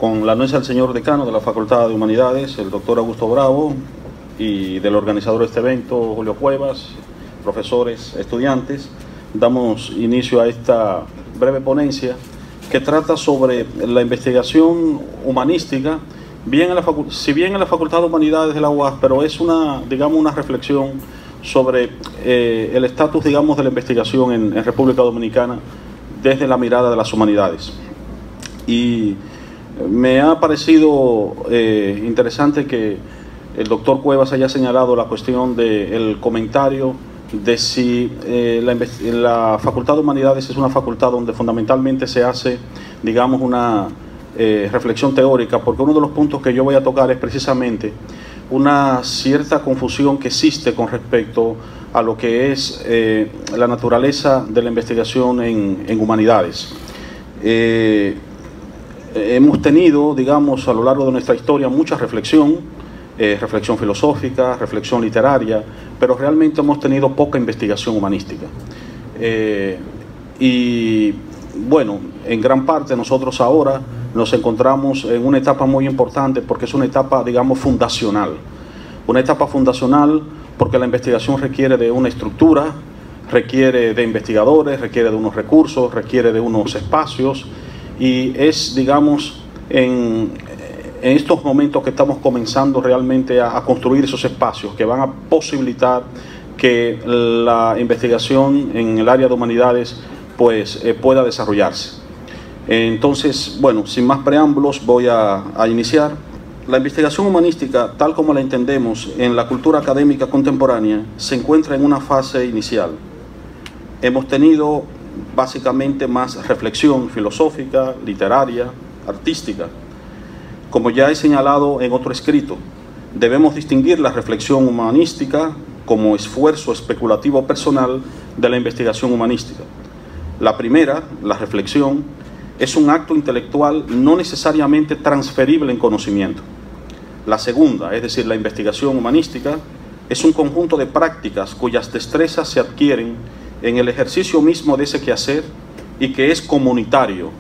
con la anuencia del señor decano de la Facultad de Humanidades, el doctor Augusto Bravo, y del organizador de este evento, Julio Cuevas, profesores, estudiantes, damos inicio a esta breve ponencia que trata sobre la investigación humanística, si bien en la Facultad de Humanidades de la UAS, pero es una reflexión sobre el estatus, de la investigación en República Dominicana desde la mirada de las humanidades. Y me ha parecido interesante que el doctor Cuevas haya señalado la cuestión del comentario de si la Facultad de Humanidades es una facultad donde fundamentalmente se hace, una reflexión teórica, porque uno de los puntos que yo voy a tocar es precisamente una cierta confusión que existe con respecto a lo que es la naturaleza de la investigación en humanidades. Hemos tenido, a lo largo de nuestra historia, mucha reflexión filosófica, reflexión literaria, pero realmente hemos tenido poca investigación humanística. Y bueno, en gran parte nosotros ahora nos encontramos en una etapa muy importante porque es una etapa, fundacional. Una etapa fundacional porque la investigación requiere de una estructura, requiere de investigadores, requiere de unos recursos, requiere de unos espacios, y es, en estos momentos que estamos comenzando realmente a construir esos espacios que van a posibilitar que la investigación en el área de humanidades pueda desarrollarse. Entonces, bueno, sin más preámbulos voy a iniciar. La investigación humanística, tal como la entendemos en la cultura académica contemporánea, se encuentra en una fase inicial. Hemos tenido básicamente más reflexión filosófica, literaria, artística. Como ya he señalado en otro escrito, debemos distinguir la reflexión humanística como esfuerzo especulativo personal de la investigación humanística. La primera, la reflexión, es un acto intelectual no necesariamente transferible en conocimiento. La segunda, es decir, la investigación humanística, es un conjunto de prácticas cuyas destrezas se adquieren en el ejercicio mismo de ese quehacer y que es comunitario,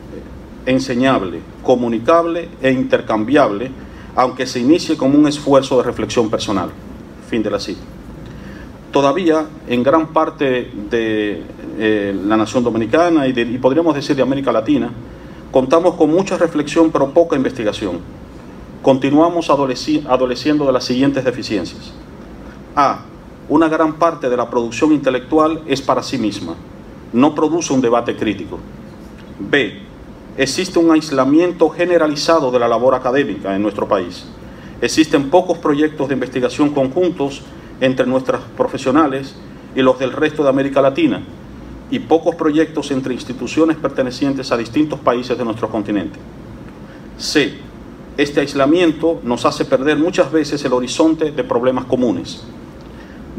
enseñable, comunicable e intercambiable, aunque se inicie como un esfuerzo de reflexión personal. Fin de la cita. Todavía, en gran parte de la nación dominicana y podríamos decir de América Latina, contamos con mucha reflexión pero poca investigación. Continuamos adoleciendo de las siguientes deficiencias. A. Una gran parte de la producción intelectual es para sí misma, no produce un debate crítico. B. Existe un aislamiento generalizado de la labor académica en nuestro país. Existen pocos proyectos de investigación conjuntos entre nuestros profesionales y los del resto de América Latina, y pocos proyectos entre instituciones pertenecientes a distintos países de nuestro continente. C. Este aislamiento nos hace perder muchas veces el horizonte de problemas comunes.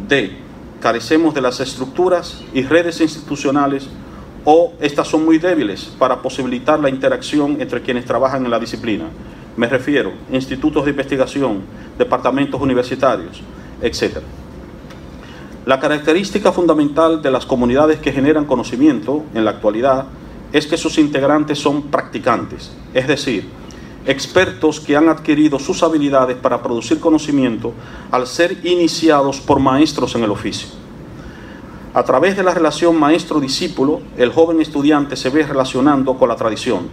D. Carecemos de las estructuras y redes institucionales, o estas son muy débiles para posibilitar la interacción entre quienes trabajan en la disciplina. Me refiero a institutos de investigación, departamentos universitarios, etc. La característica fundamental de las comunidades que generan conocimiento en la actualidad es que sus integrantes son practicantes, es decir, expertos que han adquirido sus habilidades para producir conocimiento al ser iniciados por maestros en el oficio. A través de la relación maestro-discípulo, el joven estudiante se ve relacionando con la tradición,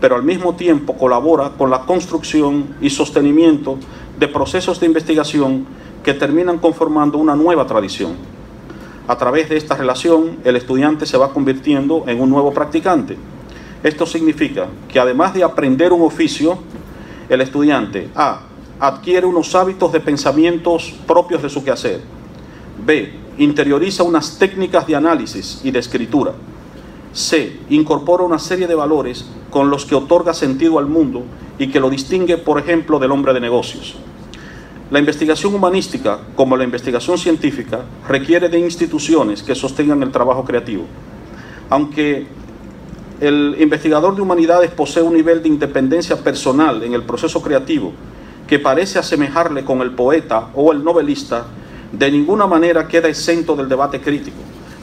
pero al mismo tiempo colabora con la construcción y sostenimiento de procesos de investigación que terminan conformando una nueva tradición. A través de esta relación, el estudiante se va convirtiendo en un nuevo practicante. Esto significa que además de aprender un oficio, el estudiante A. adquiere unos hábitos de pensamientos propios de su quehacer. B. interioriza unas técnicas de análisis y de escritura. C. incorpora una serie de valores con los que otorga sentido al mundo y que lo distingue, por ejemplo, del hombre de negocios. La investigación humanística, como la investigación científica, requiere de instituciones que sostengan el trabajo creativo. Aunque el investigador de humanidades posee un nivel de independencia personal en el proceso creativo que parece asemejarle con el poeta o el novelista, de ninguna manera queda exento del debate crítico,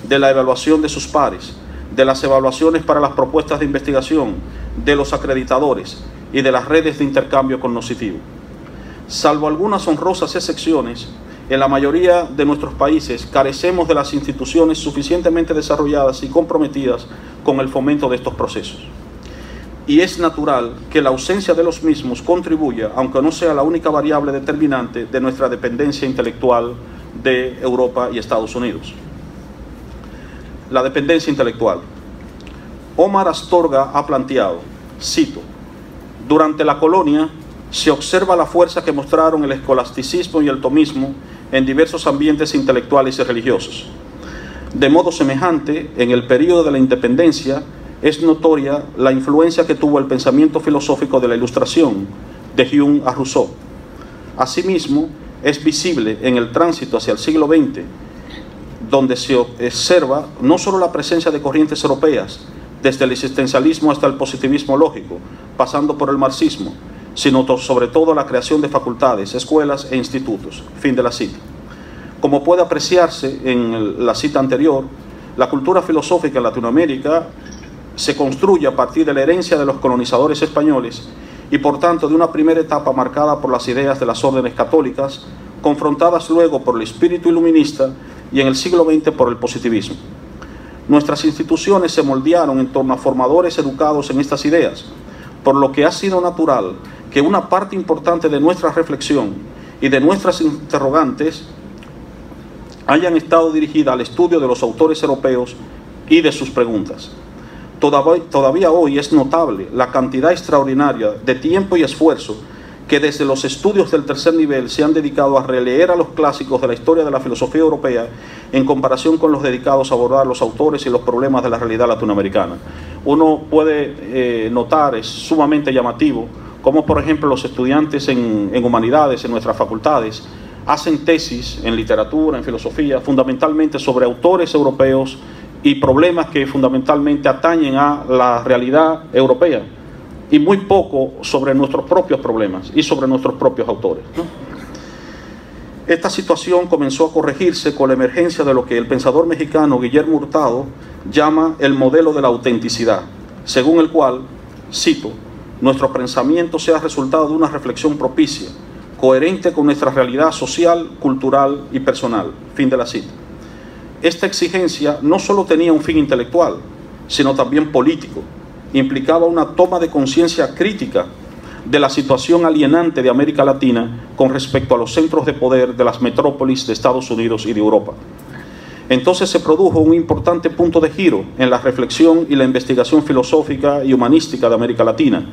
de la evaluación de sus pares, de las evaluaciones para las propuestas de investigación, de los acreditadores y de las redes de intercambio cognoscitivo. Salvo algunas honrosas excepciones, en la mayoría de nuestros países carecemos de las instituciones suficientemente desarrolladas y comprometidas con el fomento de estos procesos. Y es natural que la ausencia de los mismos contribuya, aunque no sea la única variable determinante de nuestra dependencia intelectual de Europa y Estados Unidos. La dependencia intelectual. Omar Astorga ha planteado, cito, durante la colonia se observa la fuerza que mostraron el escolasticismo y el tomismo en diversos ambientes intelectuales y religiosos. De modo semejante, en el período de la independencia, es notoria la influencia que tuvo el pensamiento filosófico de la Ilustración, de Hume a Rousseau. Asimismo, es visible en el tránsito hacia el siglo XX, donde se observa no solo la presencia de corrientes europeas, desde el existencialismo hasta el positivismo lógico, pasando por el marxismo, sino sobre todo la creación de facultades, escuelas e institutos. Fin de la cita. Como puede apreciarse en la cita anterior, la cultura filosófica en Latinoamérica se construye a partir de la herencia de los colonizadores españoles y por tanto de una primera etapa marcada por las ideas de las órdenes católicas, confrontadas luego por el espíritu iluminista y en el siglo XX por el positivismo. Nuestras instituciones se moldearon en torno a formadores educados en estas ideas, por lo que ha sido natural que una parte importante de nuestra reflexión y de nuestras interrogantes hayan estado dirigidas al estudio de los autores europeos y de sus preguntas. Todavía hoy es notable la cantidad extraordinaria de tiempo y esfuerzo que desde los estudios del tercer nivel se han dedicado a releer a los clásicos de la historia de la filosofía europea en comparación con los dedicados a abordar los autores y los problemas de la realidad latinoamericana. Uno puede notar, es sumamente llamativo, como por ejemplo los estudiantes en humanidades, en nuestras facultades, hacen tesis en literatura, en filosofía, fundamentalmente sobre autores europeos y problemas que fundamentalmente atañen a la realidad europea, y muy poco sobre nuestros propios problemas y sobre nuestros propios autores, ¿no? Esta situación comenzó a corregirse con la emergencia de lo que el pensador mexicano Guillermo Hurtado llama el modelo de la autenticidad, según el cual, cito, nuestro pensamiento sea resultado de una reflexión propicia, coherente con nuestra realidad social, cultural y personal. Fin de la cita. Esta exigencia no solo tenía un fin intelectual, sino también político. Implicaba una toma de conciencia crítica de la situación alienante de América Latina con respecto a los centros de poder de las metrópolis de Estados Unidos y de Europa. Entonces se produjo un importante punto de giro en la reflexión y la investigación filosófica y humanística de América Latina,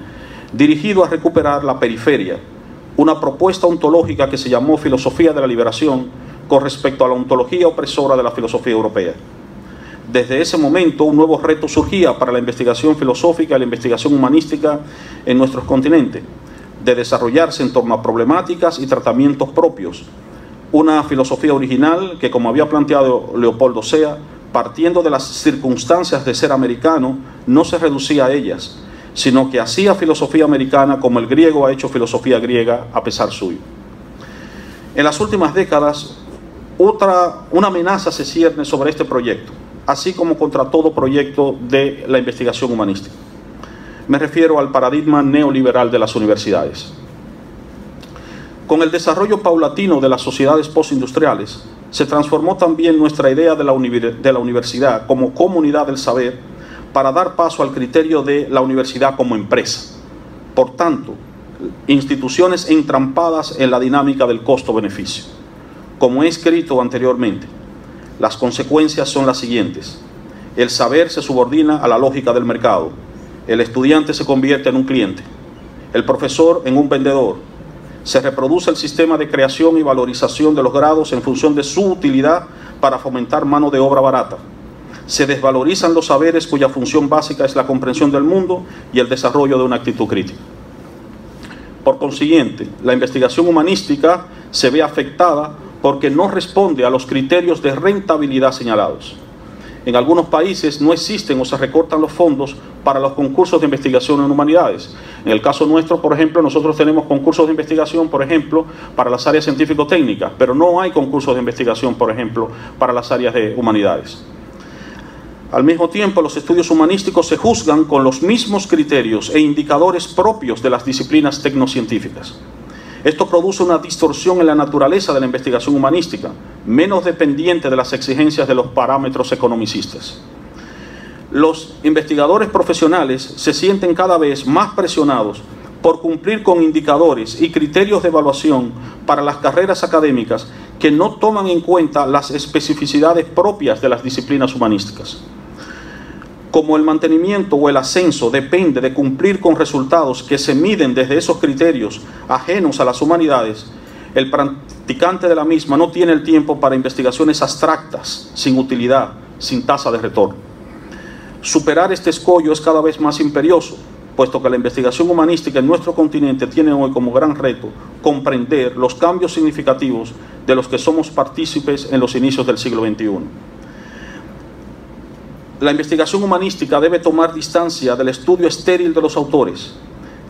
dirigido a recuperar la periferia, una propuesta ontológica que se llamó filosofía de la liberación con respecto a la ontología opresora de la filosofía europea. Desde ese momento, un nuevo reto surgía para la investigación filosófica y la investigación humanística en nuestros continentes, de desarrollarse en torno a problemáticas y tratamientos propios. Una filosofía original que, como había planteado Leopoldo Sea, partiendo de las circunstancias de ser americano, no se reducía a ellas, sino que hacía filosofía americana como el griego ha hecho filosofía griega a pesar suyo. En las últimas décadas, una amenaza se cierne sobre este proyecto, así como contra todo proyecto de la investigación humanística. Me refiero al paradigma neoliberal de las universidades. Con el desarrollo paulatino de las sociedades postindustriales, se transformó también nuestra idea de la universidad como comunidad del saber para dar paso al criterio de la universidad como empresa. Por tanto, instituciones entrampadas en la dinámica del costo-beneficio. Como he escrito anteriormente, las consecuencias son las siguientes. El saber se subordina a la lógica del mercado. El estudiante se convierte en un cliente. El profesor en un vendedor. Se reproduce el sistema de creación y valorización de los grados en función de su utilidad para fomentar mano de obra barata. Se desvalorizan los saberes cuya función básica es la comprensión del mundo y el desarrollo de una actitud crítica. Por consiguiente, la investigación humanística se ve afectada porque no responde a los criterios de rentabilidad señalados. En algunos países no existen o se recortan los fondos para los concursos de investigación en humanidades. En el caso nuestro, por ejemplo, nosotros tenemos concursos de investigación, por ejemplo, para las áreas científico-técnicas, pero no hay concursos de investigación, por ejemplo, para las áreas de humanidades. Al mismo tiempo, los estudios humanísticos se juzgan con los mismos criterios e indicadores propios de las disciplinas tecnocientíficas. Esto produce una distorsión en la naturaleza de la investigación humanística, menos dependiente de las exigencias de los parámetros economicistas. Los investigadores profesionales se sienten cada vez más presionados por cumplir con indicadores y criterios de evaluación para las carreras académicas que no toman en cuenta las especificidades propias de las disciplinas humanísticas. Como el mantenimiento o el ascenso depende de cumplir con resultados que se miden desde esos criterios ajenos a las humanidades, el practicante de la misma no tiene el tiempo para investigaciones abstractas, sin utilidad, sin tasa de retorno. Superar este escollo es cada vez más imperioso, puesto que la investigación humanística en nuestro continente tiene hoy como gran reto comprender los cambios significativos de los que somos partícipes en los inicios del siglo XXI. La investigación humanística debe tomar distancia del estudio estéril de los autores.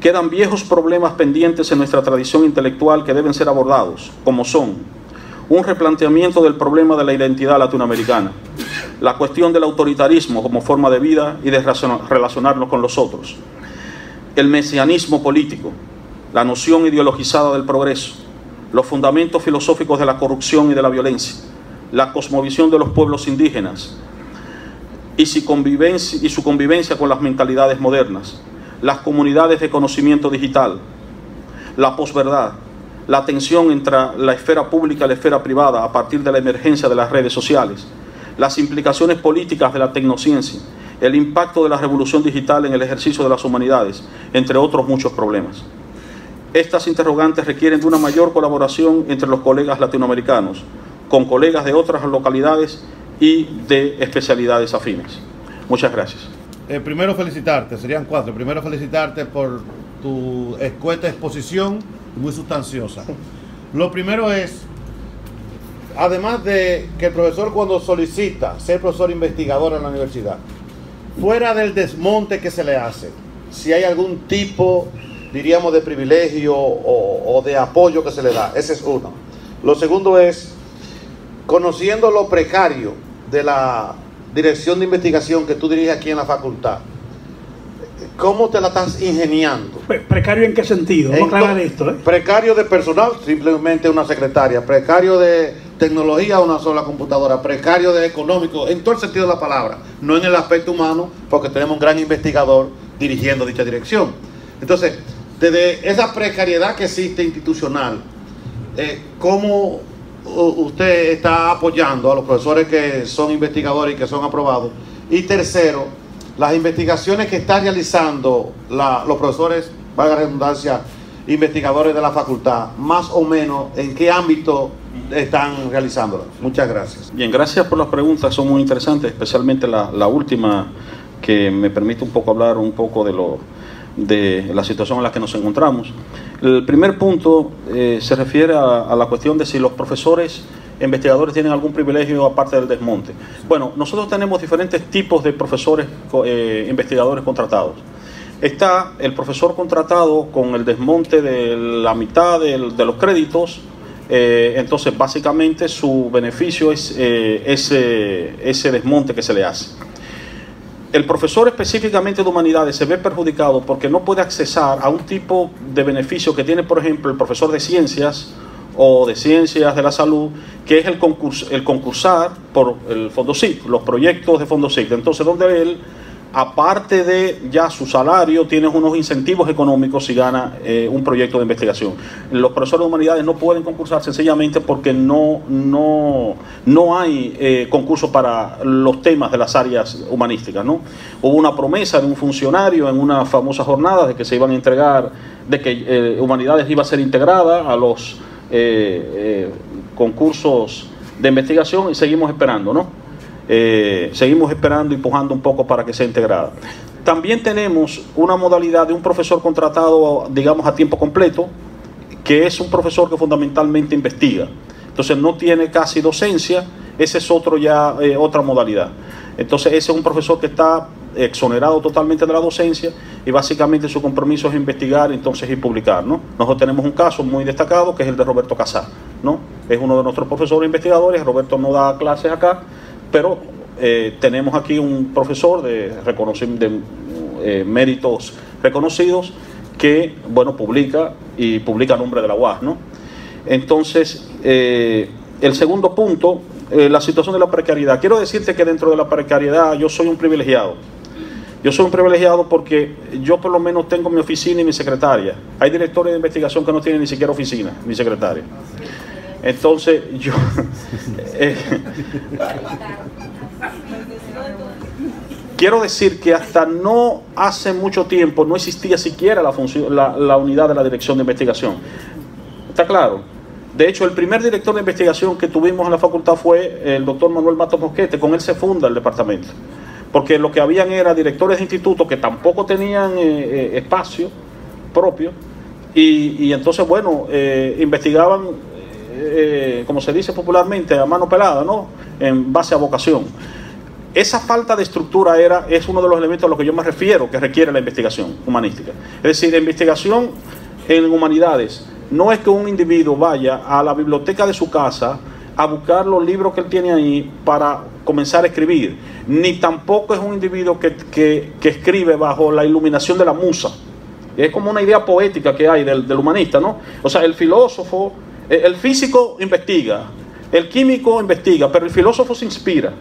Quedan viejos problemas pendientes en nuestra tradición intelectual que deben ser abordados, como son un replanteamiento del problema de la identidad latinoamericana, la cuestión del autoritarismo como forma de vida y de relacionarnos con los otros, el mesianismo político, la noción ideologizada del progreso, los fundamentos filosóficos de la corrupción y de la violencia, la cosmovisión de los pueblos indígenas y su convivencia con las mentalidades modernas, las comunidades de conocimiento digital, la posverdad, la tensión entre la esfera pública y la esfera privada a partir de la emergencia de las redes sociales, las implicaciones políticas de la tecnociencia, el impacto de la revolución digital en el ejercicio de las humanidades, entre otros muchos problemas. Estas interrogantes requieren de una mayor colaboración entre los colegas latinoamericanos, con colegas de otras localidades y de especialidades afines. Muchas gracias. Primero felicitarte, serían 4. Primero felicitarte por tu escueta exposición, muy sustanciosa. Lo primero es, además de que el profesor cuando solicita ser profesor investigador en la universidad, fuera del desmonte que se le hace, si hay algún tipo, diríamos, de privilegio o de apoyo que se le da, ese es uno. Lo segundo es, conociendo lo precario de la dirección de investigación que tú diriges aquí en la facultad, ¿cómo te la estás ingeniando? ¿Precario en qué sentido? Vamos a aclarar esto, ¿eh? Precario de personal, simplemente una secretaria. Precario de tecnología, una sola computadora. Precario de económico, en todo el sentido de la palabra. No en el aspecto humano, porque tenemos un gran investigador dirigiendo dicha dirección. Entonces, desde esa precariedad que existe institucional, ¿cómo usted está apoyando a los profesores que son investigadores y que son aprobados? Y tercero, las investigaciones que están realizando los profesores, valga la redundancia, investigadores de la facultad, más o menos, ¿en qué ámbito están realizándolas? Muchas gracias. Bien, gracias por las preguntas, son muy interesantes, especialmente la última, que me permite un poco hablar un poco de la situación en la que nos encontramos. El primer punto se refiere a la cuestión de si los profesores investigadores tienen algún privilegio aparte del desmonte. Bueno, nosotros tenemos diferentes tipos de profesores investigadores contratados. Está el profesor contratado con el desmonte de la mitad de los créditos. Entonces básicamente su beneficio es ese desmonte que se le hace. El profesor específicamente de humanidades se ve perjudicado porque no puede accesar a un tipo de beneficio que tiene, por ejemplo, el profesor de ciencias o de ciencias de la salud, que es el concursar por el FONDOSIC, los proyectos de FONDOSIC. Entonces, donde él, aparte de ya su salario, tiene unos incentivos económicos si gana un proyecto de investigación. Los profesores de humanidades no pueden concursar sencillamente porque no hay concurso para los temas de las áreas humanísticas, ¿no? Hubo una promesa de un funcionario en una famosa jornada de que se iban a entregar, de que humanidades iba a ser integrada a los concursos de investigación, y seguimos esperando, ¿no? Seguimos esperando y empujando un poco para que sea integrada. También tenemos una modalidad de un profesor contratado, digamos, a tiempo completo, que es un profesor que fundamentalmente investiga. Entonces no tiene casi docencia, ese es otra modalidad. Entonces ese es un profesor que está exonerado totalmente de la docencia y básicamente su compromiso es investigar entonces y publicar, ¿no? Nosotros tenemos un caso muy destacado que es el de Roberto Casá, ¿no? Es uno de nuestros profesores investigadores. Roberto no da clases acá, pero tenemos aquí un profesor de méritos reconocidos que, bueno, publica a nombre de la UAS, ¿no? Entonces, el segundo punto, la situación de la precariedad. Quiero decirte que dentro de la precariedad yo soy un privilegiado. Yo soy un privilegiado porque yo por lo menos tengo mi oficina y mi secretaria. Hay directores de investigación que no tienen ni siquiera oficina, ni secretaria. Entonces, yo... quiero decir que hasta no hace mucho tiempo no existía siquiera la unidad de la dirección de investigación. ¿Está claro? De hecho, el primer director de investigación que tuvimos en la facultad fue el doctor Manuel Matos Mosquete. Con él se funda el departamento. Porque lo que habían era directores de institutos que tampoco tenían espacio propio. Y entonces, bueno, investigaban, como se dice popularmente, a mano pelada, ¿no? En base a vocación. Esa falta de estructura es uno de los elementos a los que yo me refiero que requiere la investigación humanística. Es decir, la investigación en humanidades no es que un individuo vaya a la biblioteca de su casa a buscar los libros que él tiene ahí para comenzar a escribir, ni tampoco es un individuo que escribe bajo la iluminación de la musa. Es como una idea poética que hay del humanista, ¿no? O sea, el filósofo, el físico investiga, el químico investiga, pero el filósofo se inspira.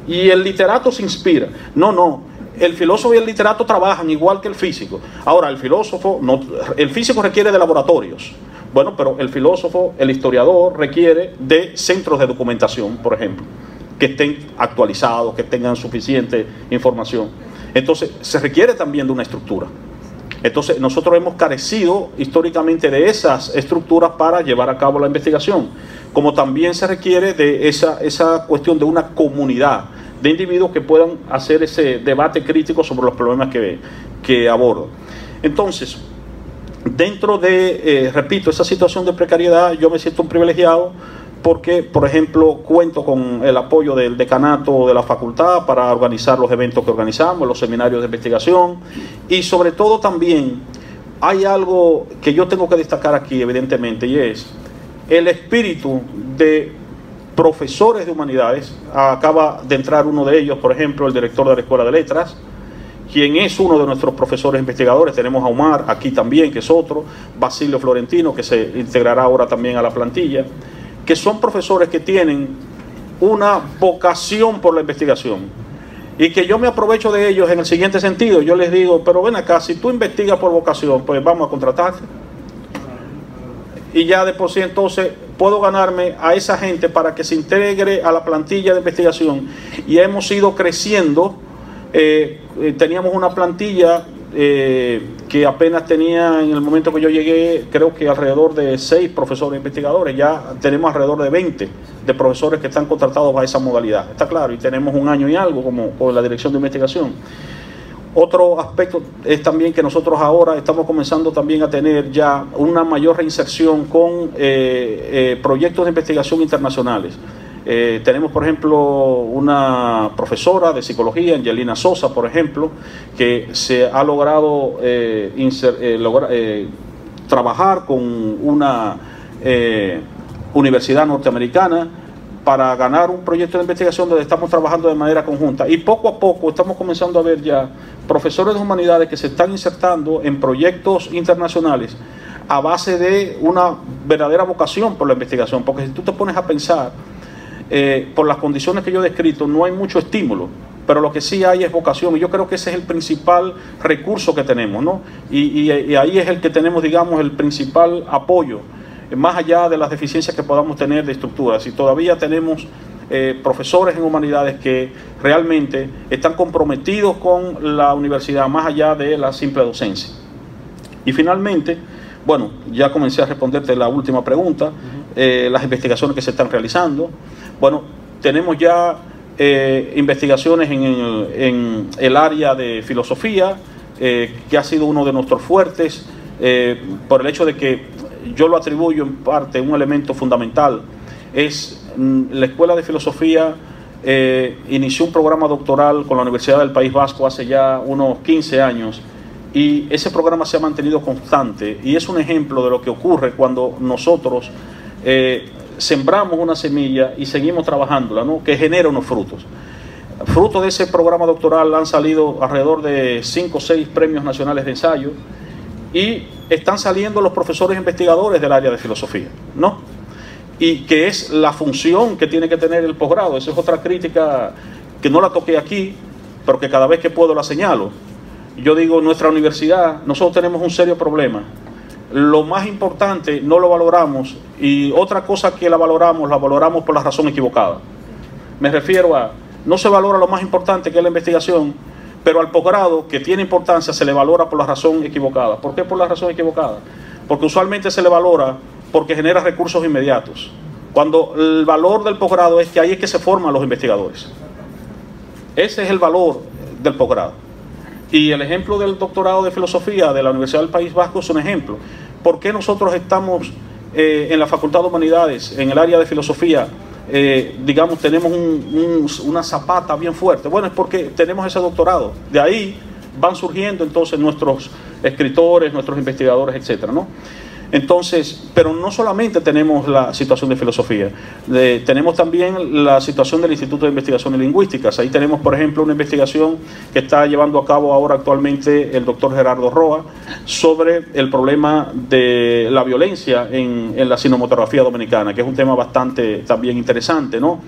Y el literato se inspira. No, el filósofo y el literato trabajan igual que el físico. Ahora, el físico requiere de laboratorios. Bueno, pero el filósofo, el historiador, requiere de centros de documentación, por ejemplo, que estén actualizados, que tengan suficiente información. Entonces, se requiere también de una estructura. Entonces, nosotros hemos carecido históricamente de esas estructuras para llevar a cabo la investigación, como también se requiere de esa cuestión de una comunidad de individuos que puedan hacer ese debate crítico sobre los problemas que abordan. Entonces, dentro de, repito, esa situación de precariedad, yo me siento un privilegiado porque, por ejemplo, cuento con el apoyo del decanato de la facultad para organizar los eventos que organizamos, los seminarios de investigación, y sobre todo también hay algo que yo tengo que destacar aquí, evidentemente, y es el espíritu de profesores de humanidades. Acaba de entrar uno de ellos, por ejemplo, el director de la Escuela de Letras, quien es uno de nuestros profesores investigadores. Tenemos a Omar aquí también, que es otro, Basilio Florentino, que se integrará ahora también a la plantilla, que son profesores que tienen una vocación por la investigación y que yo me aprovecho de ellos en el siguiente sentido. Yo les digo, pero ven acá, si tú investigas por vocación, pues vamos a contratarte. Y ya de por sí entonces puedo ganarme a esa gente para que se integre a la plantilla de investigación. Y hemos ido creciendo. Teníamos una plantilla que apenas tenía, en el momento que yo llegué, creo que alrededor de 6 profesores investigadores. Ya tenemos alrededor de 20 de profesores que están contratados a esa modalidad. Está claro, y tenemos un año y algo como con la dirección de investigación. Otro aspecto es también que nosotros ahora estamos comenzando también a tener ya una mayor reinserción con proyectos de investigación internacionales. Tenemos, por ejemplo, una profesora de psicología, Angelina Sosa, por ejemplo, que se ha logrado trabajar con una universidad norteamericana para ganar un proyecto de investigación donde estamos trabajando de manera conjunta. Y poco a poco estamos comenzando a ver ya profesores de humanidades que se están insertando en proyectos internacionales a base de una verdadera vocación por la investigación. Porque si tú te pones a pensar, por las condiciones que yo he descrito, no hay mucho estímulo, pero lo que sí hay es vocación, y yo creo que ese es el principal recurso que tenemos, ¿no? Y ahí es el que tenemos, digamos, el principal apoyo, más allá de las deficiencias que podamos tener de estructuras. Y todavía tenemos profesores en humanidades que realmente están comprometidos con la universidad, más allá de la simple docencia. Y finalmente, bueno, ya comencé a responderte la última pregunta, las investigaciones que se están realizando. Bueno, tenemos ya investigaciones en el área de filosofía, que ha sido uno de nuestros fuertes, por el hecho de que yo lo atribuyo en parte, un elemento fundamental, es la Escuela de Filosofía inició un programa doctoral con la Universidad del País Vasco hace ya unos 15 años, y ese programa se ha mantenido constante, y es un ejemplo de lo que ocurre cuando nosotros sembramos una semilla y seguimos trabajándola, ¿no? Que genera unos frutos. Fruto de ese programa doctoral han salido alrededor de 5 o 6 premios nacionales de ensayo y están saliendo los profesores investigadores del área de filosofía, ¿no? Y que es la función que tiene que tener el posgrado. Esa es otra crítica que no la toqué aquí, pero que cada vez que puedo la señalo. Yo digo, nuestra universidad, nosotros tenemos un serio problema. Lo más importante no lo valoramos, y otra cosa que la valoramos por la razón equivocada. Me refiero a, no se valora lo más importante, que es la investigación, pero al posgrado, que tiene importancia, se le valora por la razón equivocada. ¿Por qué por la razón equivocada? Porque usualmente se le valora porque genera recursos inmediatos, cuando el valor del posgrado es que ahí es que se forman los investigadores. Ese es el valor del posgrado. Y el ejemplo del doctorado de filosofía de la Universidad del País Vasco es un ejemplo. ¿Por qué nosotros estamos en la Facultad de Humanidades, en el área de filosofía, digamos, tenemos una zapata bien fuerte? Bueno, es porque tenemos ese doctorado. De ahí van surgiendo entonces nuestros escritores, nuestros investigadores, etcétera, ¿no? Entonces, pero no solamente tenemos la situación de filosofía, tenemos también la situación del Instituto de Investigaciones Lingüísticas. Ahí tenemos, por ejemplo, una investigación que está llevando a cabo ahora actualmente el doctor Gerardo Roa sobre el problema de la violencia en la cinematografía dominicana, que es un tema bastante también interesante, ¿no?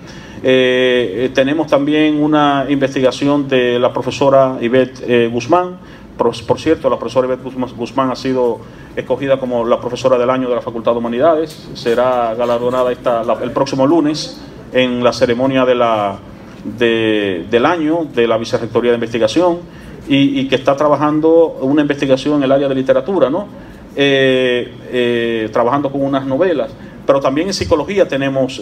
Tenemos también una investigación de la profesora Ivette Guzmán. Por cierto, la profesora Ivette Guzmán ha sido escogida como la profesora del año de la Facultad de Humanidades. Será galardonada el próximo lunes en la ceremonia del año de la Vicerrectoría de Investigación, y que está trabajando una investigación en el área de literatura, ¿no? Trabajando con unas novelas. Pero también en psicología tenemos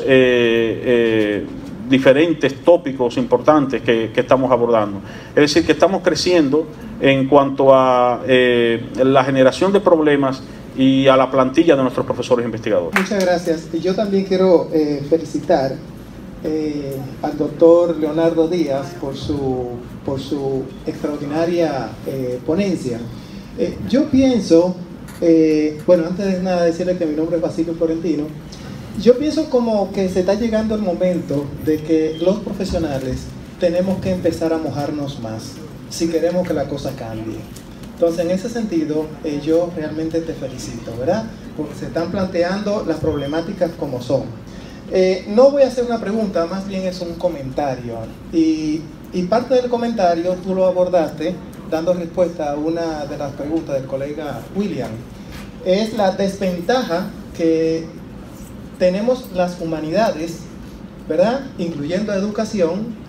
diferentes tópicos importantes que estamos abordando. Es decir, que estamos creciendo en cuanto a la generación de problemas y a la plantilla de nuestros profesores investigadores. Muchas gracias. Y yo también quiero felicitar al doctor Leonardo Díaz por su extraordinaria ponencia. Yo pienso, bueno, antes de nada decirle que mi nombre es Basilio Florentino. Yo pienso como que se está llegando el momento de que los profesionales tenemos que empezar a mojarnos más si queremos que la cosa cambie. Entonces, en ese sentido, yo realmente te felicito, ¿verdad? Porque se están planteando las problemáticas como son. No voy a hacer una pregunta, más bien es un comentario. Y parte del comentario tú lo abordaste dando respuesta a una de las preguntas del colega William. Es la desventaja que tenemos las humanidades, ¿verdad? Incluyendo educación,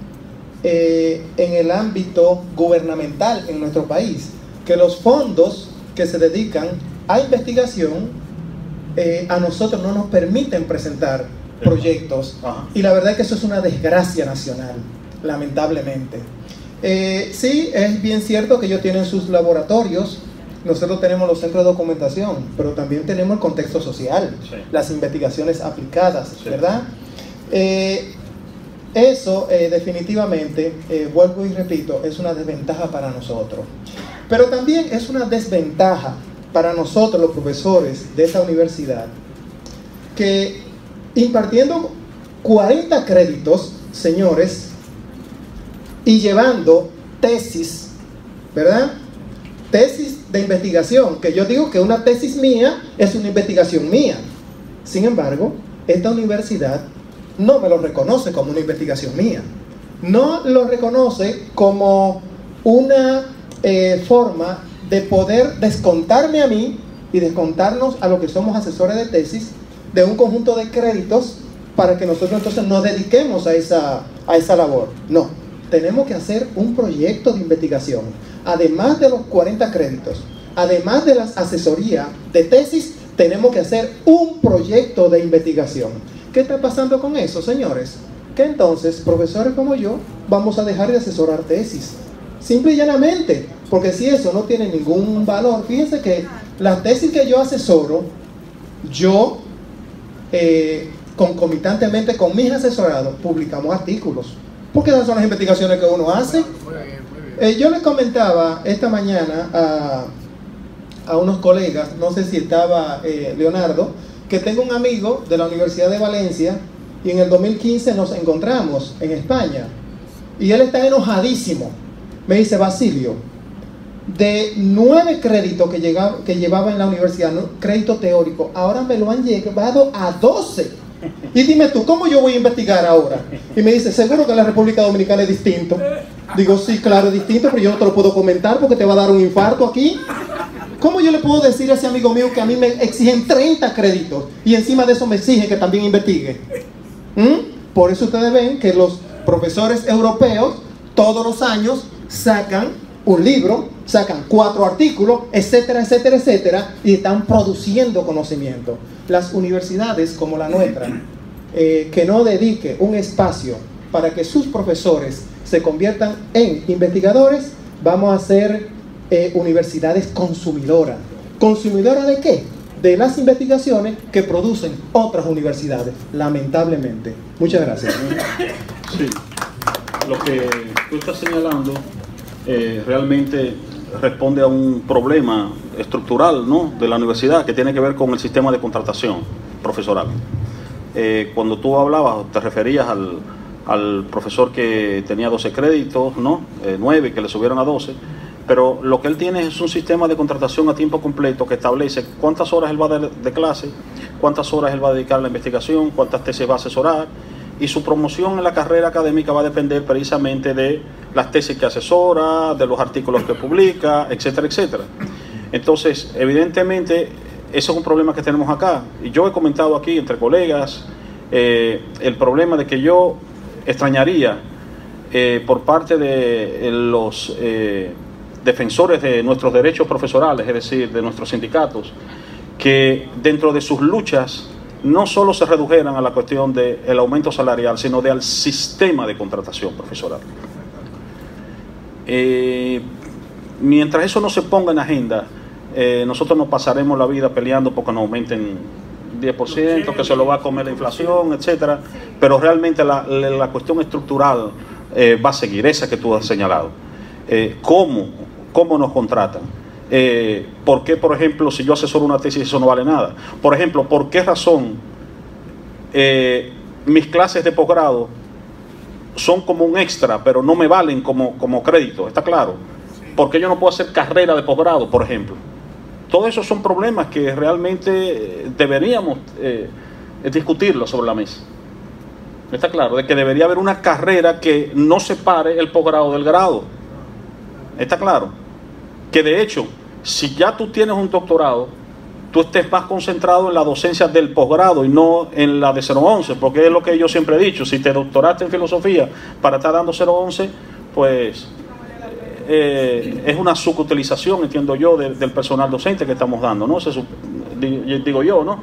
en el ámbito gubernamental en nuestro país, que los fondos que se dedican a investigación a nosotros no nos permiten presentar proyectos. Y la verdad es que eso es una desgracia nacional, lamentablemente. Sí, es bien cierto que ellos tienen sus laboratorios. Nosotros tenemos los centros de documentación, pero también tenemos el contexto social, sí, las investigaciones aplicadas, sí, ¿verdad? Eso definitivamente, vuelvo y repito, es una desventaja para nosotros. Pero también es una desventaja para nosotros, los profesores de esta universidad, que impartiendo 40 créditos, señores, y llevando tesis, ¿verdad? Tesis de investigación, que yo digo que una tesis mía es una investigación mía. Sin embargo, esta universidad no me lo reconoce como una investigación mía. No lo reconoce como una forma de poder descontarme a mí y descontarnos a los que somos asesores de tesis de un conjunto de créditos para que nosotros entonces nos dediquemos a esa labor. No, tenemos que hacer un proyecto de investigación. Además de los 40 créditos, además de la asesoría de tesis, tenemos que hacer un proyecto de investigación. ¿Qué está pasando con eso, señores? Que entonces, profesores como yo, vamos a dejar de asesorar tesis. Simple y llanamente, porque si eso no tiene ningún valor, fíjense que las tesis que yo asesoro, yo, concomitantemente con mis asesorados, publicamos artículos. Porque esas son las investigaciones que uno hace. Yo les comentaba esta mañana a unos colegas, no sé si estaba Leonardo, que tengo un amigo de la Universidad de Valencia y en el 2015 nos encontramos en España. y él está enojadísimo. Me dice: Basilio, de 9 créditos que llevaba en la universidad, ¿no?, crédito teórico, ahora me lo han llevado a 12. Y dime tú, ¿cómo yo voy a investigar ahora? Y me dice: seguro que en la República Dominicana es distinto. Digo: sí, claro, es distinto, pero yo no te lo puedo comentar porque te va a dar un infarto aquí. ¿Cómo yo le puedo decir a ese amigo mío que a mí me exigen 30 créditos y encima de eso me exigen que también investigue? Por eso ustedes ven que los profesores europeos todos los años sacan un libro, sacan 4 artículos, etcétera, etcétera, etcétera, y están produciendo conocimiento. Las universidades como la nuestra, que no dedique un espacio para que sus profesores se conviertan en investigadores, vamos a ser universidades consumidoras. ¿Consumidoras de qué? De las investigaciones que producen otras universidades, lamentablemente. Muchas gracias. Sí, lo que tú estás señalando realmente responde a un problema estructural, ¿no?, de la universidad, que tiene que ver con el sistema de contratación profesoral. Cuando tú hablabas, te referías al profesor que tenía 12 créditos, ¿no?, 9, que le subieron a 12, pero lo que él tiene es un sistema de contratación a tiempo completo que establece cuántas horas él va a dar de clase, cuántas horas él va a dedicar a la investigación, cuántas tesis va a asesorar, y su promoción en la carrera académica va a depender precisamente de las tesis que asesora, de los artículos que publica, etcétera, etcétera. Entonces, evidentemente, eso es un problema que tenemos acá. Y yo he comentado aquí entre colegas el problema de que yo extrañaría por parte de los defensores de nuestros derechos profesorales, es decir, de nuestros sindicatos, que dentro de sus luchas no solo se redujeran a la cuestión del aumento salarial, sino del sistema de contratación profesoral. Mientras eso no se ponga en agenda, nosotros nos pasaremos la vida peleando porque nos aumenten 10%, que se lo va a comer la inflación, etcétera, pero realmente la cuestión estructural va a seguir, esa que tú has señalado. ¿Cómo nos contratan? ¿Por qué, por ejemplo, si yo asesoro una tesis eso no vale nada? Por ejemplo, ¿por qué razón mis clases de posgrado son como un extra, pero no me valen como crédito? ¿Está claro? ¿Por qué yo no puedo hacer carrera de posgrado, por ejemplo? Todos esos son problemas que realmente deberíamos discutirlos sobre la mesa. ¿Está claro? De que debería haber una carrera que no separe el posgrado del grado. ¿Está claro? Que de hecho, si ya tú tienes un doctorado, tú estés más concentrado en la docencia del posgrado y no en la de 011, porque es lo que yo siempre he dicho: si te doctoraste en filosofía para estar dando 011, pues es una subutilización, entiendo yo, del personal docente que estamos dando, ¿no? Digo yo, ¿no?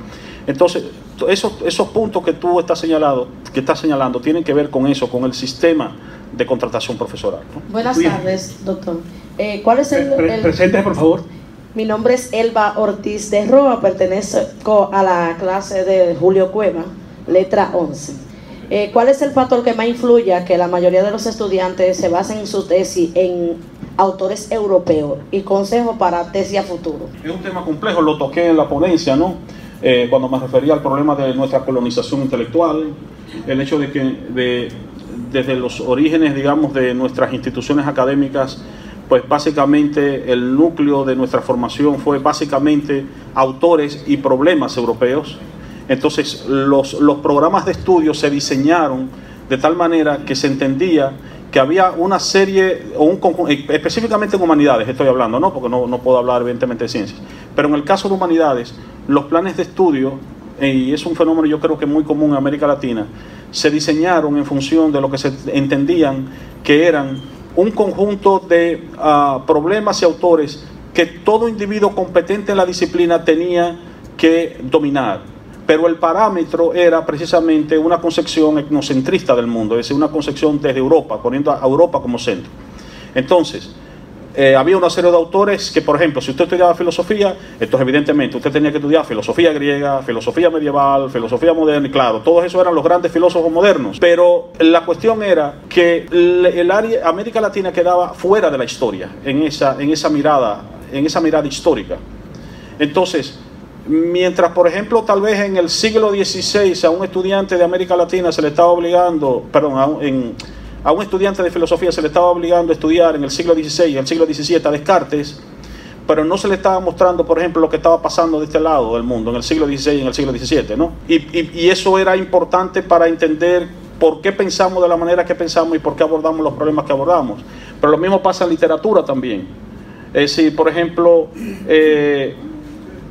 Entonces, esos puntos que tú estás señalando tienen que ver con eso, con el sistema de contratación profesoral, ¿no? Buenas tardes, doctor. ¿Cuál es el Presente, por favor. Mi nombre es Elba Ortiz de Roa, pertenezco a la clase de Julio Cueva, letra 11. ¿Cuál es el factor que más influye a que la mayoría de los estudiantes se basen en su tesis en autores europeos? Y consejo para tesis a futuro. Es un tema complejo, lo toqué en la ponencia, ¿no? Cuando me refería al problema de nuestra colonización intelectual, el hecho de que desde los orígenes, digamos, de nuestras instituciones académicas, pues básicamente el núcleo de nuestra formación fue básicamente autores y problemas europeos. Entonces los programas de estudio se diseñaron de tal manera que se entendía que había una serie, o un conjunto, específicamente en humanidades estoy hablando, ¿no? Porque no puedo hablar evidentemente de ciencias, pero en el caso de humanidades, los planes de estudio, y es un fenómeno yo creo que muy común en América Latina, se diseñaron en función de lo que se entendían que eran un conjunto de problemas y autores que todo individuo competente en la disciplina tenía que dominar. Pero el parámetro era precisamente una concepción etnocentrista del mundo, es decir, una concepción desde Europa, poniendo a Europa como centro. Entonces, había una serie de autores que, por ejemplo, si usted estudiaba filosofía, entonces evidentemente usted tenía que estudiar filosofía griega, filosofía medieval, filosofía moderna, y claro, todos esos eran los grandes filósofos modernos. Pero la cuestión era que el área América Latina quedaba fuera de la historia, en esa mirada histórica. Entonces, mientras, por ejemplo, tal vez en el siglo XVI a un estudiante de América Latina se le estaba obligando, a un estudiante de filosofía se le estaba obligando a estudiar en el siglo XVI y el siglo XVII a Descartes, pero no se le estaba mostrando, por ejemplo, lo que estaba pasando de este lado del mundo, en el siglo XVI y en el siglo XVII, ¿no? Y eso era importante para entender por qué pensamos de la manera que pensamos y por qué abordamos los problemas que abordamos. Pero lo mismo pasa en literatura también. Es decir, por ejemplo,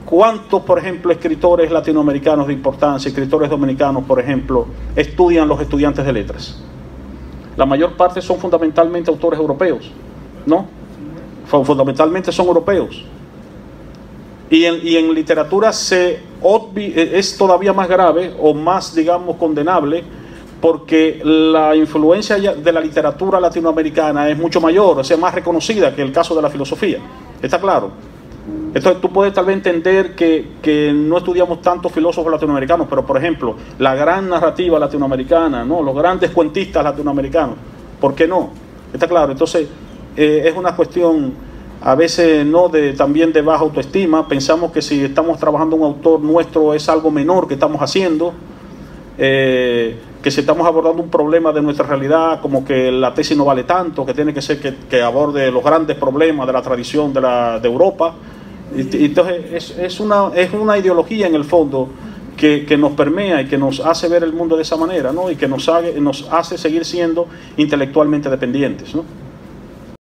¿cuántos, por ejemplo, escritores latinoamericanos de importancia, escritores dominicanos, por ejemplo, estudian los estudiantes de letras? La mayor parte son fundamentalmente autores europeos, ¿no? Fundamentalmente son europeos. Y en literatura es todavía más grave o más, digamos, condenable, porque la influencia de la literatura latinoamericana es mucho mayor, o sea, más reconocida que el caso de la filosofía. ¿Está claro? Entonces tú puedes tal vez entender que no estudiamos tantos filósofos latinoamericanos, pero por ejemplo, la gran narrativa latinoamericana, ¿no? Los grandes cuentistas latinoamericanos, ¿por qué no? ¿Está claro? Entonces es una cuestión a veces no también de baja autoestima. Pensamos que si estamos trabajando un autor nuestro es algo menor que estamos haciendo, que si estamos abordando un problema de nuestra realidad, como que la tesis no vale tanto, que tiene que ser que aborde los grandes problemas de la tradición de Europa. Entonces es una ideología en el fondo que nos permea y que nos hace ver el mundo de esa manera, ¿no? Y que nos hace seguir siendo intelectualmente dependientes, ¿no?